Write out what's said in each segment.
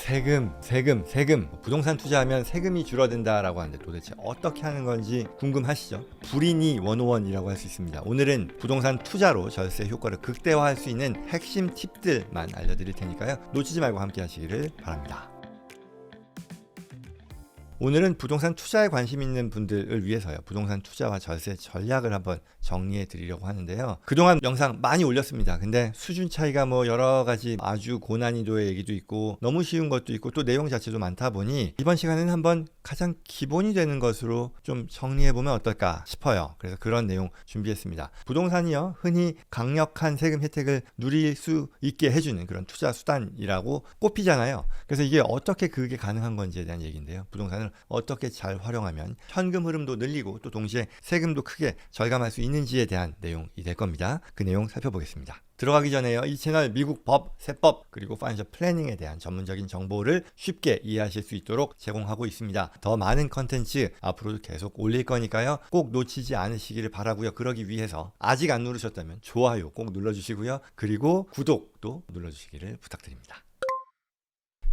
세금. 부동산 투자하면 세금이 줄어든다라고 하는데 도대체 어떻게 하는 건지 궁금하시죠? 불이니 101이라고 할 수 있습니다. 오늘은 부동산 투자로 절세 효과를 극대화할 수 있는 핵심 팁들만 알려드릴 테니까요. 놓치지 말고 함께 하시기를 바랍니다. 오늘은 부동산 투자에 관심 있는 분들을 위해서요. 부동산 투자와 절세 전략을 한번 정리해 드리려고 하는데요. 그동안 영상 많이 올렸습니다. 근데 수준 차이가 여러 가지 아주 고난이도의 얘기도 있고 너무 쉬운 것도 있고 또 내용 자체도 많다 보니 이번 시간에는 한번 가장 기본이 되는 것으로 좀 정리해 보면 어떨까 싶어요. 그래서 그런 내용 준비했습니다. 부동산이요. 흔히 강력한 세금 혜택을 누릴 수 있게 해주는 그런 투자 수단이라고 꼽히잖아요. 그래서 이게 어떻게 그게 가능한 건지에 대한 얘기인데요. 부동산을 어떻게 잘 활용하면 현금 흐름도 늘리고 또 동시에 세금도 크게 절감할 수 있는지에 대한 내용이 될 겁니다. 그 내용 살펴보겠습니다. 들어가기 전에요. 이 채널 미국 법, 세법, 그리고 파이낸셜 플래닝에 대한 전문적인 정보를 쉽게 이해하실 수 있도록 제공하고 있습니다. 더 많은 컨텐츠 앞으로도 계속 올릴 거니까요. 꼭 놓치지 않으시기를 바라고요. 그러기 위해서 아직 안 누르셨다면 좋아요 꼭 눌러주시고요. 그리고 구독도 눌러주시기를 부탁드립니다.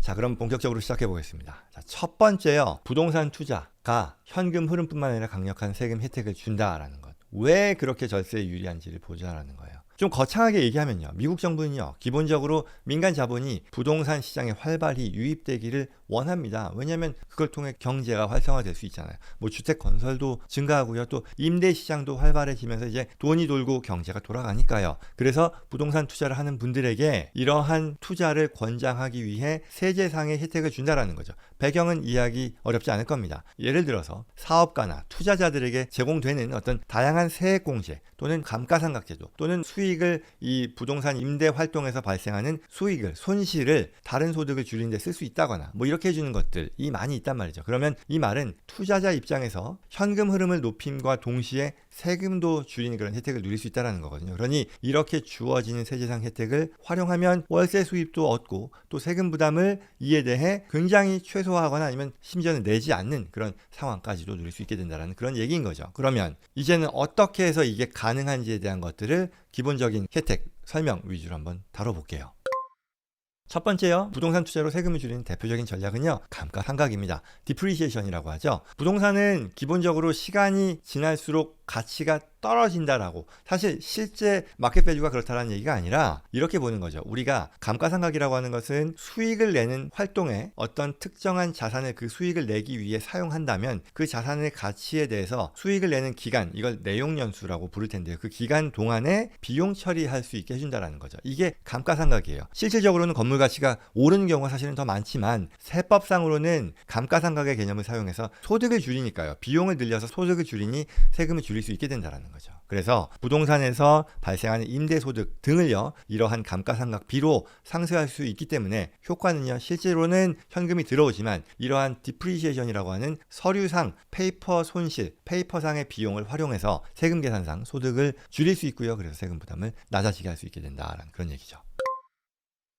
자, 그럼 본격적으로 시작해 보겠습니다. 자, 첫 번째요. 부동산 투자가 현금 흐름뿐만 아니라 강력한 세금 혜택을 준다라는 것. 왜 그렇게 절세에 유리한지를 보자라는 거예요. 좀 거창하게 얘기하면요. 미국 정부는요. 기본적으로 민간 자본이 부동산 시장에 활발히 유입되기를 원합니다. 왜냐하면 그걸 통해 경제가 활성화될 수 있잖아요. 주택 건설도 증가하고요. 또 임대 시장도 활발해지면서 이제 돈이 돌고 경제가 돌아가니까요. 그래서 부동산 투자를 하는 분들에게 이러한 투자를 권장하기 위해 세제상의 혜택을 준다라는 거죠. 배경은 이해하기 어렵지 않을 겁니다. 예를 들어서 사업가나 투자자들에게 제공되는 어떤 다양한 세액 공제 또는 감가상각제도 또는 수익을 이 부동산 임대 활동에서 발생하는 수익을 손실을 다른 소득을 줄이는 데 쓸 수 있다거나 이렇게 해주는 것들이 많이 있단 말이죠. 그러면 이 말은 투자자 입장에서 현금 흐름을 높임과 동시에 세금도 줄이는 그런 혜택을 누릴 수 있다는 거거든요. 그러니 이렇게 주어지는 세제상 혜택을 활용하면 월세 수입도 얻고 또 세금 부담을 이에 대해 굉장히 최소화하거나 아니면 심지어는 내지 않는 그런 상황까지도 누릴 수 있게 된다는 그런 얘기인 거죠. 그러면 이제는 어떻게 해서 이게 가능한지에 대한 것들을 기본적인 혜택 설명 위주로 한번 다뤄볼게요. 첫 번째요. 부동산 투자로 세금을 줄이는 대표적인 전략은요. 감가상각입니다. 디프리시에이션이라고 하죠. 부동산은 기본적으로 시간이 지날수록 가치가 떨어진다라고, 사실 실제 마켓 밸류가 그렇다는 얘기가 아니라 이렇게 보는 거죠. 우리가 감가상각이라고 하는 것은 수익을 내는 활동에 어떤 특정한 자산을 그 수익을 내기 위해 사용한다면 그 자산의 가치에 대해서 수익을 내는 기간, 이걸 내용연수라고 부를 텐데요. 그 기간 동안에 비용 처리할 수 있게 해준다라는 거죠. 이게 감가상각이에요. 실질적으로는 건물 가치가 오르는 경우가 사실은 더 많지만 세법상으로는 감가상각의 개념을 사용해서 소득을 줄이니까요. 비용을 늘려서 소득을 줄이니 세금을 줄일 수 있게 된다는 거죠. 그래서 부동산에서 발생하는 임대소득 등을요. 이러한 감가상각비로 상쇄할 수 있기 때문에 효과는요. 실제로는 현금이 들어오지만 이러한 디프리시에이션이라고 하는 서류상 페이퍼 손실, 페이퍼상의 비용을 활용해서 세금 계산상 소득을 줄일 수 있고요. 그래서 세금 부담을 낮아지게 할 수 있게 된다라는 그런 얘기죠.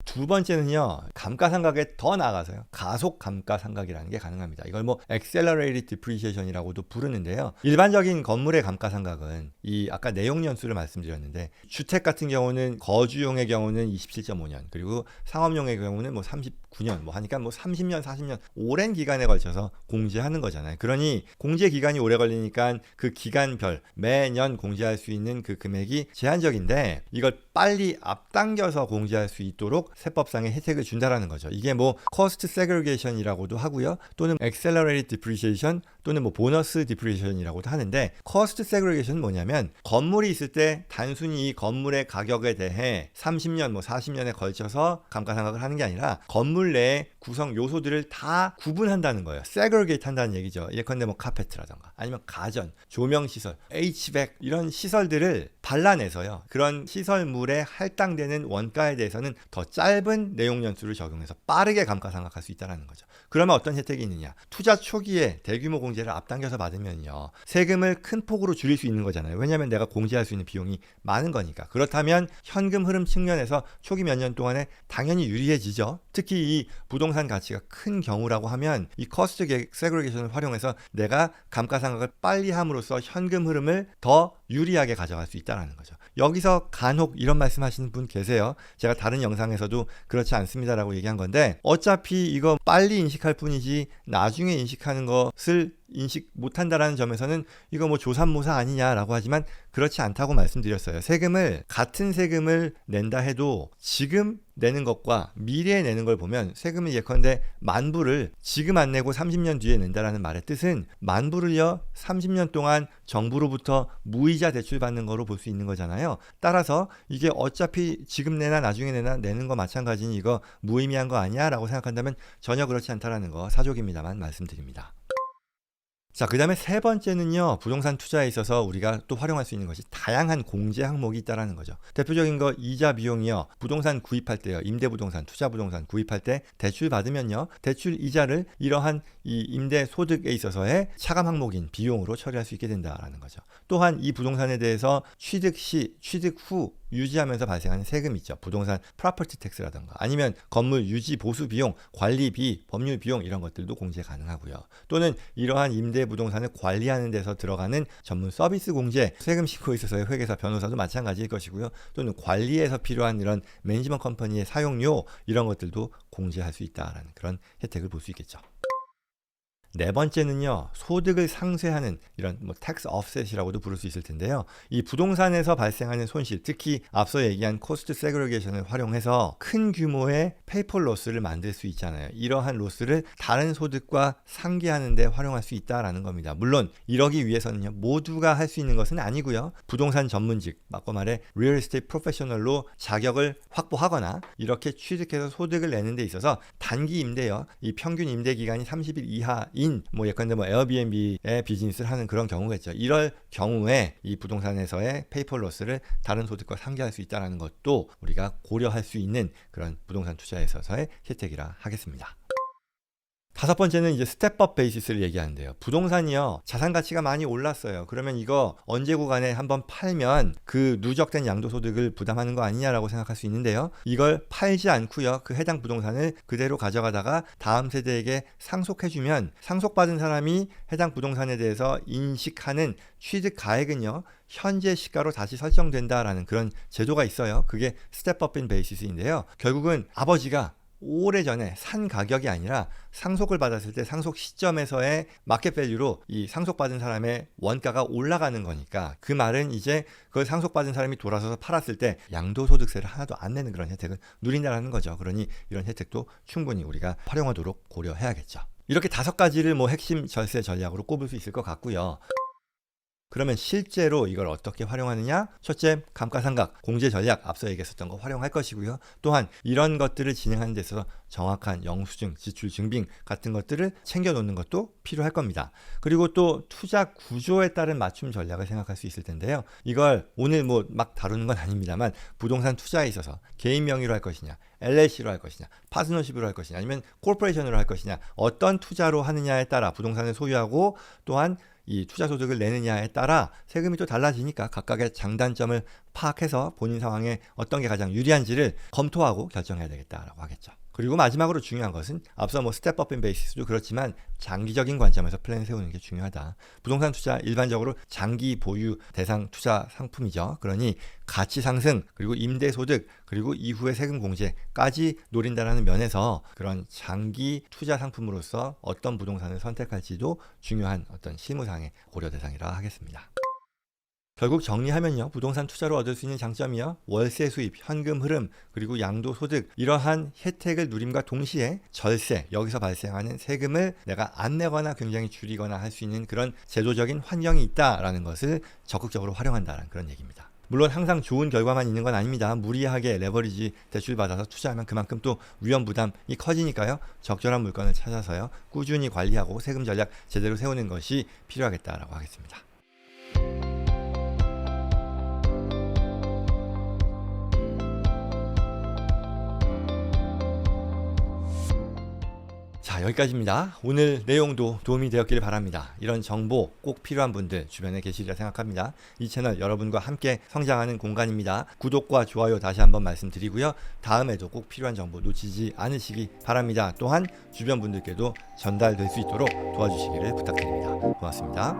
두 번째는요. 감가상각에 더 나아가서요. 가속 감가상각이라는 게 가능합니다. 이걸 accelerated depreciation이라고도 부르는데요. 일반적인 건물의 감가상각은 이 아까 내용연수를 말씀드렸는데 주택 같은 경우는 거주용의 경우는 27.5년 그리고 상업용의 경우는 39년 하니까 30년, 40년 오랜 기간에 걸쳐서 공제하는 거잖아요. 그러니 공제 기간이 오래 걸리니까 그 기간별 매년 공제할 수 있는 그 금액이 제한적인데 이걸 빨리 앞당겨서 공제할 수 있도록 세법상의 혜택을 준다라는 거죠. 이게 cost segregation이라고도 하고요. 또는 accelerated depreciation 또는 보너스 디프리시에이션이라고도 하는데 cost segregation은 뭐냐면 건물이 있을 때 단순히 이 건물의 가격에 대해 30년, 40년에 걸쳐서 감가상각을 하는 게 아니라 건물 내의 구성 요소들을 다 구분한다는 거예요. segregate 한다는 얘기죠. 예컨대 카페트라던가 아니면 가전, 조명시설, HVAC 이런 시설들을 발라내서요. 그런 시설물에 할당되는 원가에 대해서는 더 짧은 내용연수를 적용해서 빠르게 감가상각할 수 있다는 거죠. 그러면 어떤 혜택이 있느냐? 투자 초기에 대규모 공제를 앞당겨서 받으면요. 세금을 큰 폭으로 줄일 수 있는 거잖아요. 왜냐하면 내가 공제할 수 있는 비용이 많은 거니까. 그렇다면 현금 흐름 측면에서 초기 몇 년 동안에 당연히 유리해지죠. 특히 이 부동산 가치가 큰 경우라고 하면 이 커스트 세그레게이션을 활용해서 내가 감가상각을 빨리 함으로써 현금 흐름을 더 유리하게 가져갈 수 있다는 거죠. 여기서 간혹 이런 말씀하시는 분 계세요. 제가 다른 영상에서도 그렇지 않습니다라고 얘기한 건데, 어차피 이거 빨리 인식할 뿐이지 나중에 인식하는 것을 인식 못한다라는 점에서는 이거 뭐 조삼모사 아니냐라고 하지만 그렇지 않다고 말씀드렸어요. 같은 세금을 낸다 해도 지금 내는 것과 미래에 내는 걸 보면, 세금을 예컨대 10,000불을 지금 안 내고 30년 뒤에 낸다라는 말의 뜻은 10,000불을요 30년 동안 정부로부터 무이자 대출 받는 거로 볼 수 있는 거잖아요. 따라서 이게 어차피 지금 내나 나중에 내나 내는 거 마찬가지니 이거 무의미한 거 아니야 라고 생각한다면 전혀 그렇지 않다라는 거 사족입니다만 말씀드립니다. 자, 그 다음에 세 번째는요, 부동산 투자에 있어서 우리가 또 활용할 수 있는 것이 다양한 공제 항목이 있다라는 거죠. 대표적인 거 이자 비용이요. 부동산 구입할 때요, 임대부동산, 투자부동산 구입할 때 대출 받으면요, 대출 이자를 이러한 이 임대 소득에 있어서의 차감 항목인 비용으로 처리할 수 있게 된다라는 거죠. 또한 이 부동산에 대해서 취득 시, 취득 후 유지하면서 발생하는 세금 있죠. 부동산 프로퍼티 텍스라든가 아니면 건물 유지 보수 비용, 관리비, 법률 비용 이런 것들도 공제 가능하고요. 또는 이러한 임대 부동산을 관리하는 데서 들어가는 전문 서비스 공제, 세금 신고에 있어서의 회계사, 변호사도 마찬가지일 것이고요. 또는 관리에서 필요한 이런 매니지먼트 컴퍼니의 사용료 이런 것들도 공제할 수 있다라는 그런 혜택을 볼 수 있겠죠. 네 번째는요, 소득을 상쇄하는 이런 텍스 offset이라고도 부를 수 있을 텐데요. 이 부동산에서 발생하는 손실, 특히 앞서 얘기한 코스트 세그리게이션을 활용해서 큰 규모의 페이퍼 로스를 만들 수 있잖아요. 이러한 로스를 다른 소득과 상기하는 데 활용할 수 있다라는 겁니다. 물론 이러기 위해서는요, 모두가 할 수 있는 것은 아니고요. 부동산 전문직, 맞고 말해 리얼 에스테이트 프로페셔널로 자격을 확보하거나 이렇게 취득해서 소득을 내는 데 있어서 단기 임대요, 이 평균 임대 기간이 30일 이하인 예컨대 에어비앤비의 비즈니스를 하는 그런 경우겠죠. 이럴 경우에 이 부동산에서의 페이퍼 로스를 다른 소득과 상기할 수 있다는 것도 우리가 고려할 수 있는 그런 부동산 투자에 있어서의 혜택이라 하겠습니다. 다섯 번째는 이제 스텝업 베이시스를 얘기하는데요. 부동산이요, 자산 가치가 많이 올랐어요. 그러면 이거 언제 구간에 한번 팔면 그 누적된 양도소득을 부담하는 거 아니냐라고 생각할 수 있는데요. 이걸 팔지 않고요, 그 해당 부동산을 그대로 가져가다가 다음 세대에게 상속해주면 상속받은 사람이 해당 부동산에 대해서 인식하는 취득 가액은요, 현재 시가로 다시 설정된다라는 그런 제도가 있어요. 그게 스텝업 베이시스인데요. 결국은 아버지가 오래전에 산 가격이 아니라 상속을 받았을 때 상속 시점에서의 마켓 밸류로 이 상속받은 사람의 원가가 올라가는 거니까, 그 말은 이제 그걸 상속받은 사람이 돌아서서 팔았을 때 양도소득세를 하나도 안 내는 그런 혜택을 누린다는 거죠. 그러니 이런 혜택도 충분히 우리가 활용하도록 고려해야겠죠. 이렇게 5가지를 핵심 절세 전략으로 꼽을 수 있을 것 같고요. 그러면 실제로 이걸 어떻게 활용하느냐? 첫째, 감가상각, 공제 전략, 앞서 얘기했었던 거 활용할 것이고요. 또한 이런 것들을 진행하는 데 있어서 정확한 영수증, 지출 증빙 같은 것들을 챙겨놓는 것도 필요할 겁니다. 그리고 또 투자 구조에 따른 맞춤 전략을 생각할 수 있을 텐데요. 이걸 오늘 막 다루는 건 아닙니다만, 부동산 투자에 있어서 개인 명의로 할 것이냐, LLC로 할 것이냐, 파트너십으로 할 것이냐, 아니면 코퍼레이션으로 할 것이냐, 어떤 투자로 하느냐에 따라 부동산을 소유하고 또한 이 투자 소득을 내느냐에 따라 세금이 또 달라지니까 각각의 장단점을 파악해서 본인 상황에 어떤 게 가장 유리한지를 검토하고 결정해야 되겠다라고 하겠죠. 그리고 마지막으로 중요한 것은 앞서 스텝업 인 베이시스도 그렇지만 장기적인 관점에서 플랜 세우는 게 중요하다. 부동산 투자 일반적으로 장기 보유 대상 투자 상품이죠. 그러니 가치 상승, 그리고 임대 소득, 그리고 이후의 세금 공제까지 노린다는 면에서 그런 장기 투자 상품으로서 어떤 부동산을 선택할지도 중요한 어떤 실무상의 고려 대상이라 하겠습니다. 결국 정리하면요, 부동산 투자로 얻을 수 있는 장점이요, 월세 수입, 현금 흐름, 그리고 양도소득, 이러한 혜택을 누림과 동시에 절세, 여기서 발생하는 세금을 내가 안 내거나 굉장히 줄이거나 할 수 있는 그런 제도적인 환경이 있다라는 것을 적극적으로 활용한다는 그런 얘기입니다. 물론 항상 좋은 결과만 있는 건 아닙니다. 무리하게 레버리지 대출 받아서 투자하면 그만큼 또 위험 부담이 커지니까요, 적절한 물건을 찾아서요, 꾸준히 관리하고 세금 전략 제대로 세우는 것이 필요하겠다라고 하겠습니다. 자, 여기까지입니다. 오늘 내용도 도움이 되었길 바랍니다. 이런 정보 꼭 필요한 분들 주변에 계시리라 생각합니다. 이 채널 여러분과 함께 성장하는 공간입니다. 구독과 좋아요 다시 한번 말씀드리고요. 다음에도 꼭 필요한 정보 놓치지 않으시기 바랍니다. 또한 주변 분들께도 전달될 수 있도록 도와주시기를 부탁드립니다. 고맙습니다.